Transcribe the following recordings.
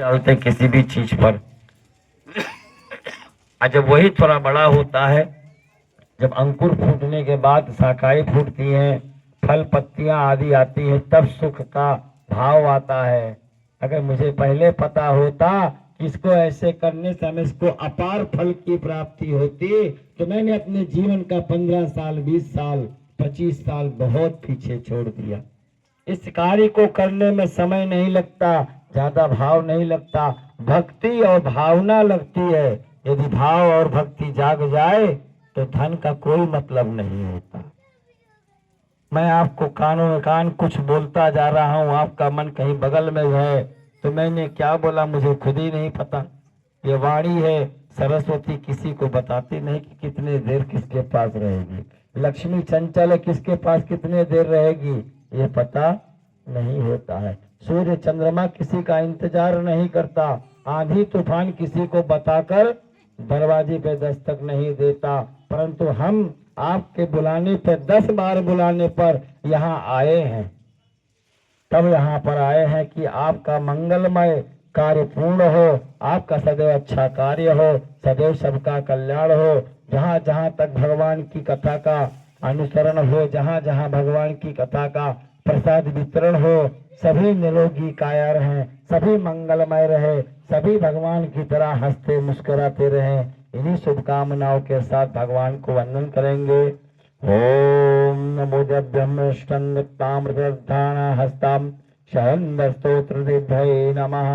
डालते किसी भी चीज पर। और जब वही थोड़ा बड़ा होता है, जब अंकुर फूटने के बाद शाखाएं फूटती हैं, फल पत्तियां आदि आती हैं, तब सुख का भाव आता है। अगर मुझे पहले पता होता कि इसको ऐसे करने से हमें इसको अपार फल की प्राप्ति होती, तो मैंने अपने जीवन का 15 साल, 20 साल, 25 साल बहुत पीछे छोड़ दिया। इस कार्य को करने में समय नहीं लगता, ज्यादा भाव नहीं लगता, भक्ति और भावना लगती है। यदि भाव और भक्ति जाग जाए तो धन का कोई मतलब नहीं होता। मैं आपको कानों कान कुछ बोलता जा रहा हूँ, आपका मन कहीं बगल में है, तो मैंने क्या बोला मुझे खुद ही नहीं पता। ये वाणी है, सरस्वती किसी को बताती नहीं कि कितने देर किसके पास रहेगी। लक्ष्मी चंचल है, किसके पास कितने देर रहेगी ये पता नहीं होता है। सूर्य चंद्रमा किसी का इंतजार नहीं करता, आंधी तूफान किसी को बताकर दरवाजे पे दस्तक नहीं देता, परंतु हम आपके बुलाने पर 10 बार बुलाने पर यहाँ आए हैं। तब यहाँ पर आए हैं कि आपका मंगलमय कार्य पूर्ण हो, आपका सदैव अच्छा कार्य हो, सदैव सबका कल्याण हो। जहाँ जहाँ तक भगवान की कथा का अनुसरण हो, जहाँ जहाँ भगवान की कथा का प्रसाद वितरण हो, सभी निरोगी काया रहें, सभी मंगलमय रहे, सभी भगवान की तरह हंसते मुस्कुराते रहें। इन्हीं शुभकामनाओं के साथ भगवान को वंदन करेंगे। ओम नमो ताम्रधाना हस्ताम सहस्त्र दिव्ये नमः।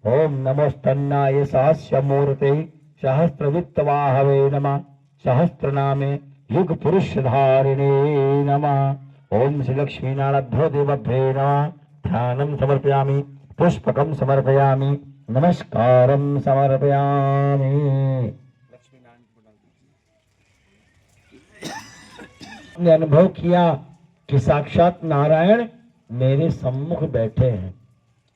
ओम नमोस्तन्नाय सहस्र मूर्ते सहस्रवित्तवाहवे नमः। सहस्रनामे युग पुरुष धारिणे नमः। ओम श्री लक्ष्मी नारायण देवभ्ये नमः। ध्यानं समर्पयामि, पुष्पकं समर्पयामि, नमस्कारं समर्पयामि। हमने अनुभव किया कि साक्षात नारायण मेरे सम्मुख बैठे हैं।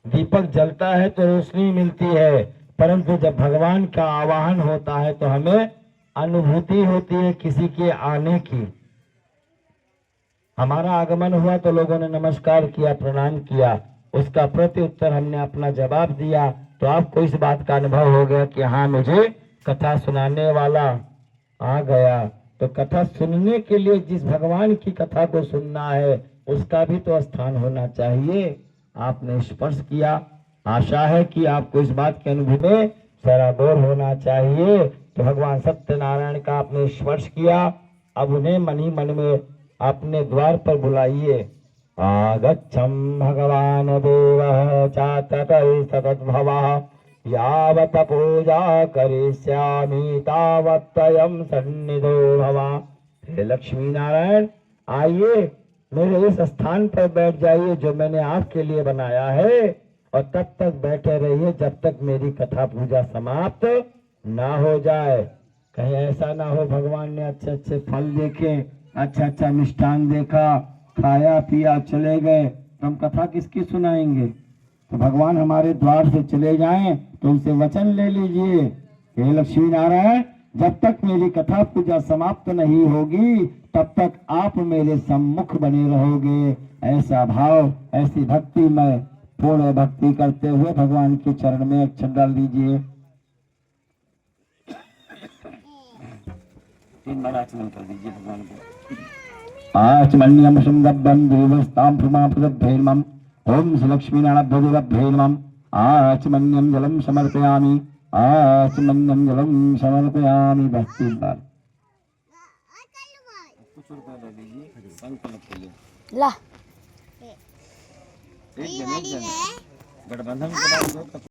दीपक जलता है तो रोशनी मिलती है, परंतु जब भगवान का आवाहन होता है तो हमें अनुभूति होती है किसी के आने की। हमारा आगमन हुआ तो लोगों ने नमस्कार किया, प्रणाम किया, उसका प्रत्युत्तर हमने अपना जवाब दिया, तो आपको इस बात का अनुभव हो गया कि हाँ, मुझे कथा सुनाने वाला आ गया। तो कथा सुनने के लिए जिस भगवान की कथा को सुनना है उसका भी तो स्थान होना चाहिए। आपने स्पर्श किया, आशा है कि आपको इस बात के अनुभव में सराबोर होना चाहिए। तो भगवान सत्यनारायण का आपने स्पर्श किया, अब उन्हें मन ही मन में अपने द्वार पर बुलाइए। आगच्छम भगवान देवः चाततै सतद्भवः यावत पूजा करिष्यामि तावत त्वयं सन्निधो भव। हे लक्ष्मी नारायण, आइए मेरे इस स्थान पर बैठ जाइए जो मैंने आपके लिए बनाया है, और तब तक बैठे रहिए जब तक मेरी कथा पूजा समाप्त ना हो जाए। कहीं ऐसा ना हो भगवान ने अच्छे अच्छे फल देखे, अच्छा अच्छा मिष्ठान देखा, खाया पिया चले गए, तो हम कथा किसकी सुनाएंगे। तो भगवान हमारे द्वार से चले जाएं तो उनसे वचन ले लीजिए, हे लक्ष्मी नारायण, जब तक मेरी कथा पूजा समाप्त नहीं होगी तब तक आप मेरे सम्मुख बने रहोगे। ऐसा भाव, ऐसी भक्ति में पूर्ण भक्ति करते हुए भगवान के चरण में अक्षर डाल दीजिए। 3 बार आचमन कर दीजिए भगवान को। आचमन्यम सुंदरम देवस्ताम प्रमाप्रभेनमं। ओम श्री लक्ष्मी नारायण नमः। आचमन्यम जलम समर्पयामि, आचमन्यम जलम समर्पयामि। भक्ति बार कुछ रुपए ले लीजिए, संकल्प के लिए ला। एक जन गठबंधन के बाद